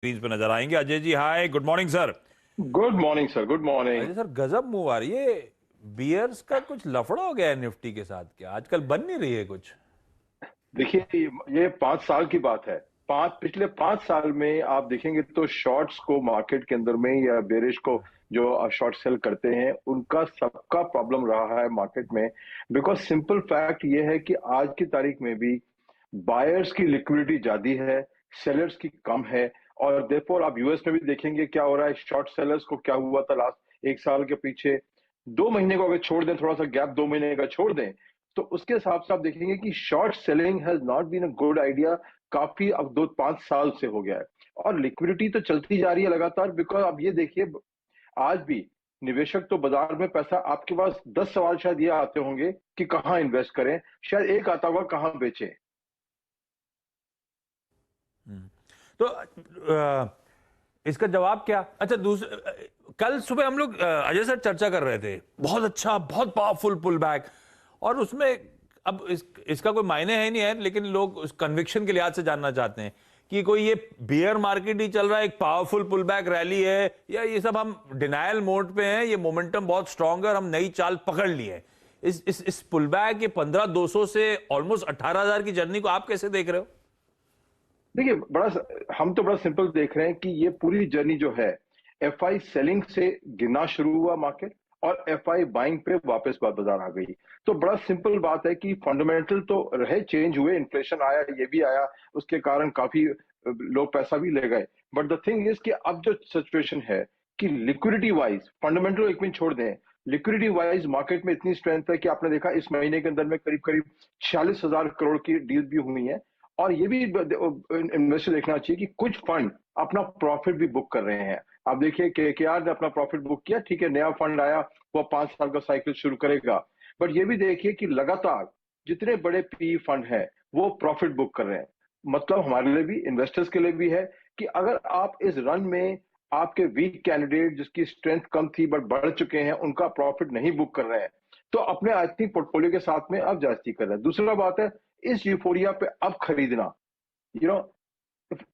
Screen पे नजर आएंगे। Ajay ji hi, good morning sir. Good morning sir, good morning. Ajay sir, गजब मूव आ रही है। बियर्स का कुछ लफड़ा हो गया है निफ्टी के साथ, क्या आजकल बन नहीं रही है कुछ? देखिए, ये 5 साल की बात है। पिछले 5 साल में आप देखेंगे तो शॉर्ट्स को मार्केट के अंदर में या बेरिश को जो शॉर्ट सेल करते हैं उनका सबका प्रॉब्लम रहा है मार्केट में। बिकॉज सिंपल फैक्ट ये है कि आज की तारीख में भी बायर्स की लिक्विडिटी ज्यादा है, सेलर्स की कम है। और देयरफॉर आप यूएस में भी देखेंगे क्या हो रहा है। शॉर्ट सेलर्स को क्या हुआ था लास्ट 1 साल के पीछे, 2 महीने को अगर छोड़ दें, थोड़ा सा गैप 2 महीने का छोड़ दें, तो उसके हिसाब से आप देखेंगे कि short selling has not been a good idea. काफी अब 2-5 साल से हो गया है और लिक्विडिटी तो चलती जा रही है लगातार। बिकॉज आप ये देखिए, आज भी निवेशक तो बाजार में पैसा, आपके पास 10 सवाल शायद ये आते होंगे कि कहाँ इन्वेस्ट करें, शायद एक आता होगा कहाँ बेचें। तो इसका जवाब क्या? अच्छा, दूसरे कल सुबह हम लोग अजय सर चर्चा कर रहे थे, बहुत अच्छा, बहुत पावरफुल पुल बैक। और उसमें अब इसका कोई मायने है नहीं है, लेकिन लोग उस कन्विक्शन के लिहाज से जानना चाहते हैं कि कोई ये बियर मार्केट ही चल रहा है, एक पावरफुल पुल बैक रैली है, या ये सब हम डिनायल मोड पे हैं, ये मोमेंटम बहुत स्ट्रांग है और हम नई चाल पकड़ ली है। इस पुल बैक, ये 15,200 से ऑलमोस्ट 18,000 की जर्नी को आप कैसे देख रहे हो? देखिए, हम तो बड़ा सिंपल देख रहे हैं कि ये पूरी जर्नी जो है, एफआई सेलिंग से गिरना शुरू हुआ मार्केट और एफआई बाइंग पे वापस बाजार आ गई। तो बड़ा सिंपल बात है कि फंडामेंटल तो रहे, चेंज हुए, इन्फ्लेशन आया, ये भी आया, उसके कारण काफी लोग पैसा भी ले गए। बट द थिंग इज कि अब जो सिचुएशन है कि लिक्विडिटी वाइज, फंडामेंटल एक मिनट छोड़ दें, लिक्विडिटी वाइज मार्केट में इतनी स्ट्रेंथ है कि आपने देखा इस महीने के अंदर में करीब करीब 46,000 करोड़ की डील भी हुई है। और ये भी इन्वेस्टर देखना चाहिए कि कुछ फंड अपना प्रॉफिट भी बुक कर रहे हैं। आप देखिए केकेआर ने अपना प्रॉफिट बुक किया, ठीक है, नया फंड आया, वो 5 साल का साइकिल शुरू करेगा। बट ये भी देखिए कि लगातार जितने बड़े पी फंड हैं वो प्रॉफिट बुक कर रहे हैं। मतलब हमारे लिए भी, इन्वेस्टर्स के लिए भी है कि अगर आप इस रन में आपके वीक कैंडिडेट जिसकी स्ट्रेंथ कम थी बट बढ़ चुके हैं, उनका प्रॉफिट नहीं बुक कर रहे हैं, तो अपने आई थिंक पोर्टफोलियो के साथ में अब जास्ती कर रहे हैं। दूसरा बात है, इस यूफोरिया पे अब खरीदना, यू नो,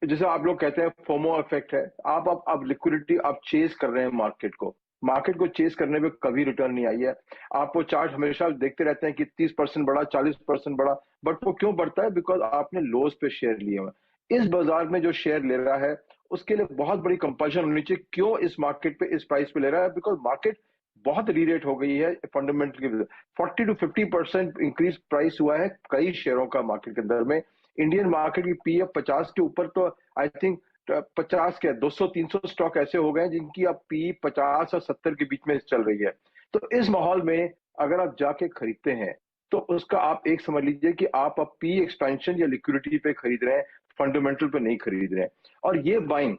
जैसे आप लोग कहते हैं फोमो इफेक्ट है। आप अब लिक्विडिटी आप चेस कर रहे हैं मार्केट को। मार्केट को चेस करने में कभी रिटर्न नहीं आई है। आप वो चार्ट हमेशा देखते रहते हैं कि 30% बढ़ा, 40% बढ़ा, बट वो क्यों बढ़ता है? बिकॉज आपने लोज पे शेयर लिए हुए। इस बाजार में जो शेयर ले रहा है उसके लिए बहुत बड़ी कंपल्शन होनी चाहिए। क्यों इस मार्केट पे इस प्राइस पे ले रहा है? बिकॉज मार्केट बहुत रीरेट हो गई है फंडामेंटल की वजह से। 40 to 50% इंक्रीज प्राइस हुआ है कई शेयरों का मार्केट के अंदर में। इंडियन मार्केट की पीएफ 50 के ऊपर, तो आई थिंक 50 के 200-300 स्टॉक ऐसे हो गए जिनकी अब पी 50 और 70 के बीच में चल रही है। तो इस माहौल में अगर आप जाके खरीदते हैं तो उसका आप एक समझ लीजिए कि आप अब पी एक्सपेंशन या लिक्विडिटी पे खरीद रहे हैं, फंडामेंटल पे नहीं खरीद रहे हैं। और ये बाइंग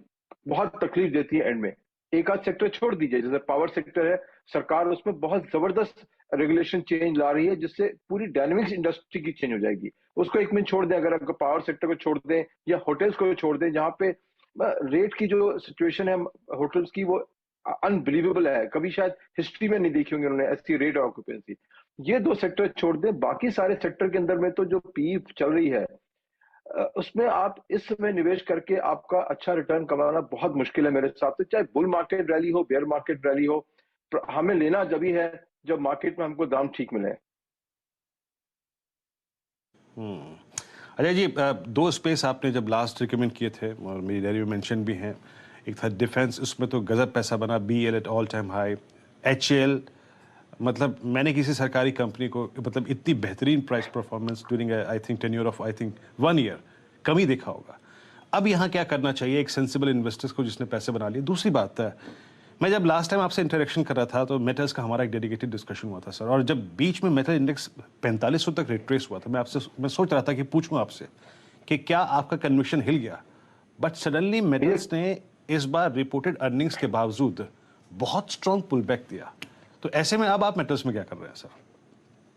बहुत तकलीफ देती है एंड में। एक आध सेक्टर छोड़ दीजिए, जैसे पावर सेक्टर है, सरकार उसमें बहुत जबरदस्त रेगुलेशन चेंज ला रही है जिससे पूरी डायनेमिक्स इंडस्ट्री की चेंज हो जाएगी। उसको एक मिनट छोड़ दें, अगर पावर सेक्टर को छोड़ दें या होटल्स को छोड़ दें, जहां पे रेट की जो सिचुएशन है होटल्स की, वो अनबिलीवेबल है। कभी शायद हिस्ट्री में नहीं देखी होंगे उन्होंने ऐसी रेट ऑक्यूपेंसी। ये दो सेक्टर छोड़ दें, बाकी सारे सेक्टर के अंदर में तो जो पी चल रही है उसमें आप इस समय निवेश करके आपका अच्छा रिटर्न कमाना बहुत मुश्किल है मेरे हिसाब से। चाहे बुल मार्केट रैली हो, बेयर मार्केट रैली हो, हमें लेना जब ही है जब मार्केट में हमको दाम ठीक मिले। अजय जी, दो स्पेस आपने जब लास्ट रिकमेंड किए थे और मेरी डायरी में मेंशन भी हैं, एक था डिफेंस, उसमें तो गजब पैसा बना, BEL at all time high, HAL, मतलब मैंने किसी सरकारी कंपनी को मतलब इतनी बेहतरीन price performance during I think tenure of I think 1 year कम ही देखा होगा। अब यहाँ क्या करना चाहिए एक सेंसिबल इन्वेस्टर्स को जिसने पैसे बना लिए? दूसरी बात है, मैं जब लास्ट टाइम आपसे इंटरेक्शन कर रहा था तो मेटल्स का हमारा एक डेडिकेटेड डिस्कशन हुआ था सर, और जब बीच में मेटल इंडेक्स 4500 तक रिट्रेस हुआ था, मैं सोच रहा था कि पूछूं आपसे कि क्या आपका कन्विक्शन हिल गया? बट सडनली मेटल्स ने इस बार रिपोर्टेड अर्निंग्स के बावजूद बहुत स्ट्रॉन्ग पुल बैक दिया। तो ऐसे में अब आप मेटल्स में क्या कर रहे हैं सर?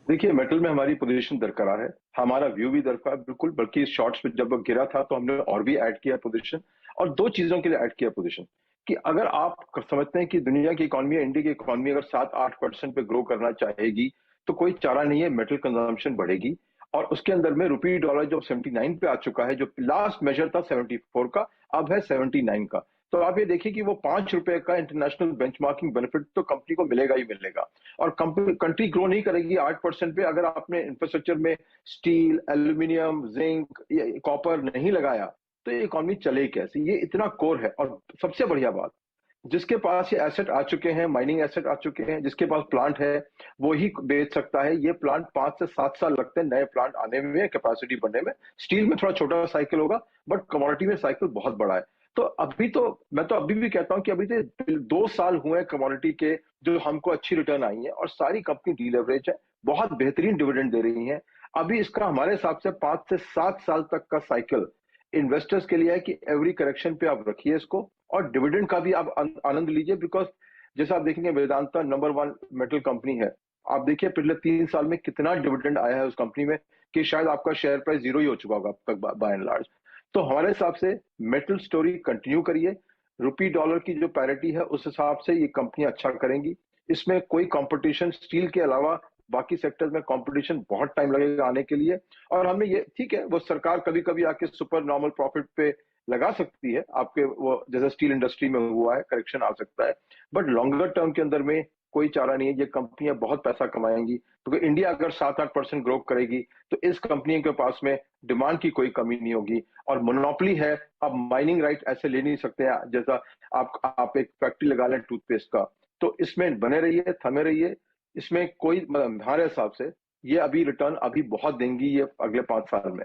देखिए, मेटल में हमारी पोजीशन बरकरार है, हमारा व्यू भी दरकार बिल्कुल। बल्कि शॉर्ट्स में जब गिरा था तो हमने और भी ऐड किया पोजीशन, और दो चीजों के लिए ऐड किया पोजीशन कि अगर आप समझते हैं कि दुनिया की इकोनॉमी, इंडिया की इकोनॉमी अगर 7-8% पे ग्रो करना चाहेगी तो कोई चारा नहीं है, मेटल कंजम्पशन बढ़ेगी। और उसके अंदर में रुपी डॉलर जो 79 पे आ चुका है, जो लास्ट मेजर था 74 का, अब है 79 का। तो आप ये देखिए कि वो ₹5 का इंटरनेशनल बेंचमार्किंग बेनिफिट तो कंपनी को मिलेगा ही मिलेगा। और कंट्री ग्रो नहीं करेगी 8% पे अगर आपने इंफ्रास्ट्रक्चर में स्टील, एल्यूमिनियम, जिंक, कॉपर नहीं लगाया, तो ये इकोनॉमी चले कैसे? ये इतना कोर है। और सबसे बढ़िया बात, जिसके पास ये एसेट आ चुके हैं, माइनिंग एसेट आ चुके हैं, जिसके पास प्लांट है, वो ही बेच सकता है। ये प्लांट 5 से 7 साल लगते हैं नए प्लांट आने में, कैपेसिटी बढ़ने में। स्टील में थोड़ा छोटा साइकिल होगा, बट कमोडिटी में साइकिल बहुत बड़ा है। तो अभी तो मैं तो अभी भी कहता हूं कि अभी तो 2 साल हुए हैं कमोडिटी के, जो हमको अच्छी रिटर्न आई है, और सारी कंपनी डीलेवरेज है, बहुत बेहतरीन डिविडेंड दे रही है। अभी इसका हमारे हिसाब से 5 से 7 साल तक का साइकिल इन्वेस्टर्स के लिए है कि एवरी करेक्शन पे आप रखिए इसको, और डिविडेंड का भी आप आनंद लीजिए। बिकॉज जैसे आप देखेंगे, वेदांता नंबर 1 मेटल कंपनी है। आप देखिए पिछले 3 साल में कितना डिविडेंड आया है उस कंपनी में, कि शायद आपका शेयर प्राइस 0 ही हो चुका होगा अब तक बाय एंड लार्ज। तो हमारे हिसाब से मेटल स्टोरी कंटिन्यू करिए। रुपी डॉलर की जो पैरिटी है, उस हिसाब से ये कंपनी अच्छा करेंगी। इसमें कोई कंपटीशन स्टील के अलावा बाकी सेक्टर्स में कंपटीशन बहुत टाइम लगेगा आने के लिए। और हमने ये, ठीक है, वो सरकार कभी कभी आके सुपर नॉर्मल प्रॉफिट पे लगा सकती है आपके, वो जैसे स्टील इंडस्ट्री में हुआ है, करेक्शन आ सकता है। बट लॉन्गर टर्म के अंदर में कोई चारा नहीं है, ये कंपनियां बहुत पैसा कमाएंगी, क्योंकि इंडिया अगर 7-8% ग्रो करेगी तो इस कंपनी के पास में डिमांड की कोई कमी नहीं होगी। और मोनोपोली है, अब माइनिंग राइट ऐसे ले नहीं सकते हैं। जैसा आप एक फैक्ट्री लगा लें टूथपेस्ट का, तो इसमें बने रहिए, थमे रहिए। इसमें कोई, मतलब हमारे हिसाब से ये अभी रिटर्न अभी बहुत देंगी ये अगले 5 साल में।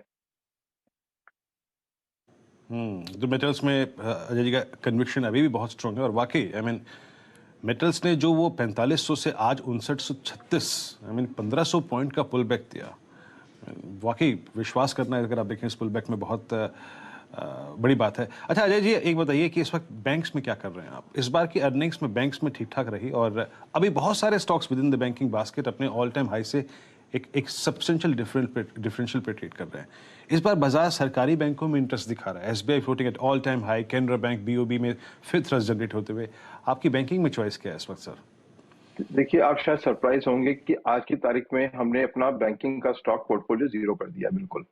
जो मेटल्स में अजय जी का कन्विक्शन अभी भी बहुत स्ट्रांग है, और वाकई आई मीन मेटल्स ने जो वो 4500 से आज 5936, आई मीन 1500 पॉइंट का पुल बैक दिया। वाकई विश्वास करना है, अगर आप देखें इस पुल बैक में, बहुत बड़ी बात है। अच्छा अजय जी, एक बताइए कि इस वक्त बैंक्स में क्या कर रहे हैं आप? इस बार की अर्निंग्स में बैंक्स में ठीक ठाक रही, और अभी बहुत सारे stocks with in the banking basket अपने ऑल टाइम हाई से एक सब्सटेंशियल डिफरेंशियल पे ट्रेड कर रहे हैं। इस बार बाजार सरकारी बैंकों में इंटरेस्ट दिखा रहा है। SBI floating at all time high, Canara bank BOB में फिर थ्रस्ट जनरेट होते हुए। आपकी बैंकिंग में चॉइस क्या है इस वक्त सर? देखिए, आप शायद सरप्राइज होंगे कि आज की तारीख में हमने अपना बैंकिंग का स्टॉक पोर्टफोलियो 0 कर दिया। बिल्कुल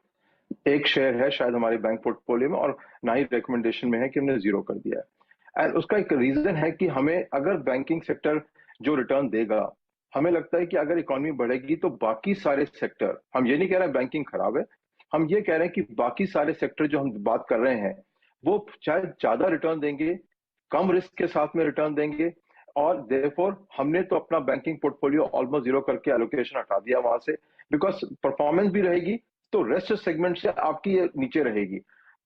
एक शेयर है शायद हमारे बैंक पोर्टफोलियो में, और ना ही रिकमेंडेशन में है कि हमने 0 कर दिया है। एंड उसका एक रीजन है कि हमें अगर बैंकिंग सेक्टर जो रिटर्न देगा, हमें लगता है कि अगर इकोनॉमी बढ़ेगी तो बाकी सारे सेक्टर, हम ये नहीं कह रहे हैं बैंकिंग खराब है, हम ये कह रहे हैं कि बाकी सारे सेक्टर जो हम बात कर रहे हैं, वो चाहे ज्यादा रिटर्न देंगे, कम रिस्क के साथ में रिटर्न देंगे। और देयरफॉर हमने तो अपना बैंकिंग पोर्टफोलियो ऑलमोस्ट 0 करके एलोकेशन हटा दिया वहां से, बिकॉज परफॉर्मेंस भी रहेगी तो रेस्ट सेगमेंट से आपकी ये नीचे रहेगी।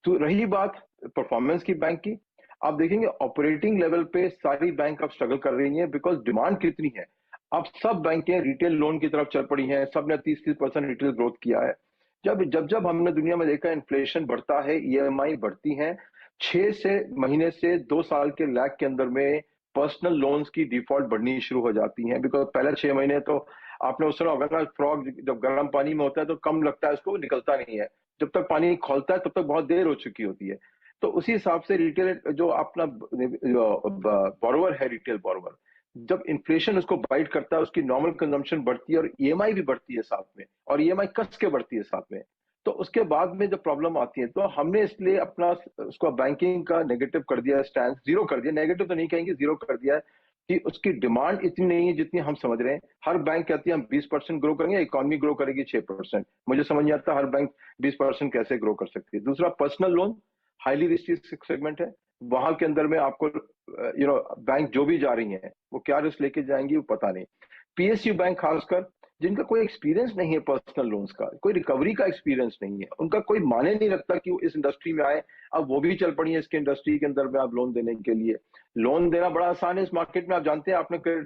तो रही बात परफॉर्मेंस की बैंक की, आप देखेंगे ऑपरेटिंग लेवल पे सारी बैंक अब स्ट्रगल कर रही हैं, बिकॉज डिमांड कितनी है। अब सब बैंकें रिटेल लोन की तरफ चल पड़ी हैं, सब ने 30-30% रिटेल ग्रोथ किया है। जब जब जब हमने दुनिया में देखा इन्फ्लेशन बढ़ता है, ईएमआई बढ़ती हैं, 6 से महीने से 2 साल के लैग के अंदर में पर्सनल लोन्स की डिफॉल्ट बढ़नी शुरू हो जाती हैं। बिकॉज पहले 6 महीने तो आपने उस समय होगा ना, फ्रॉग जब गर्म पानी में होता है तो कम लगता है, उसको निकलता नहीं है, जब तक पानी खोलता है तब तक बहुत देर हो चुकी होती है। तो उसी हिसाब से रिटेल जो अपना बोरोवर है, रिटेल बोरोवर, जब इन्फ्लेशन उसको बाइट करता है, उसकी नॉर्मल कंजम्पशन बढ़ती है और ईएमआई भी बढ़ती है साथ में, और ईएमआई कस के बढ़ती है साथ में। तो उसके बाद में जब प्रॉब्लम आती है, तो हमने इसलिए अपना उसको बैंकिंग का नेगेटिव कर दिया, स्टैंड 0 कर दिया। नेगेटिव तो नहीं कहेंगे, 0 कर दिया है कि उसकी डिमांड इतनी नहीं है जितनी हम समझ रहे हैं। हर बैंक कहती है हम 20% ग्रो करेंगे, इकोनॉमी ग्रो करेगी 6%। मुझे समझ नहीं आता हर बैंक 20% कैसे ग्रो कर सकती है। दूसरा, personal loan highly risky segment है, वहां के अंदर में आपको बैंक जो भी जा रही हैं वो क्या रिस्क लेके जाएंगी वो पता नहीं। पीएसयू बैंक खासकर, जिनका कोई एक्सपीरियंस नहीं है पर्सनल लोन्स का, कोई रिकवरी का एक्सपीरियंस नहीं है, उनका कोई माने नहीं रखता कि वो इस इंडस्ट्री में आए। अब वो भी चल पड़ी है इसके इंडस्ट्री के अंदर में आप लोन देने के लिए। लोन देना बड़ा आसान है इस मार्केट में, आप जानते हैं,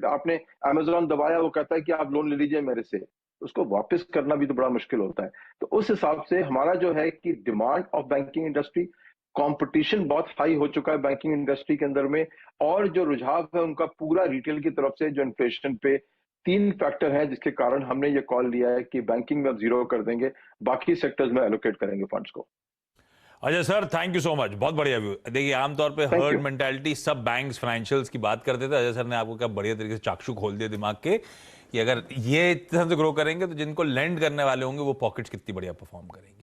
आपने अमेजोन दबाया, वो कहता है कि आप लोन ले लीजिए मेरे से, उसको वापस करना भी तो बड़ा मुश्किल होता है। तो उस हिसाब से हमारा जो है कि demand of banking industry, competition बहुत हाई हो चुका है बैंकिंग इंडस्ट्री के अंदर में, और जो रुझाव है उनका पूरा रिटेल की तरफ से, जो इन्फ्लेशन पे 3 फैक्टर हैं जिसके कारण हमने ये कॉल लिया है कि बैंकिंग में 0 कर देंगे, बाकी सेक्टर्स में एलोकेट करेंगे फंड्स को। Ajay sir, thank you so much, बहुत बढ़िया व्यू। देखिए, आमतौर पे Thank हर्ड you. मेंटालिटी सब बैंक्स फाइनेंशियल्स की बात करते थे। अजय सर ने आपको क्या बढ़िया तरीके से चाक्षु खोल दिया दिमाग के, कि अगर ये इस तरह से ग्रो करेंगे तो जिनको लेंड करने वाले होंगे वो पॉकेट्स कितनी बढ़िया परफॉर्म करेंगे।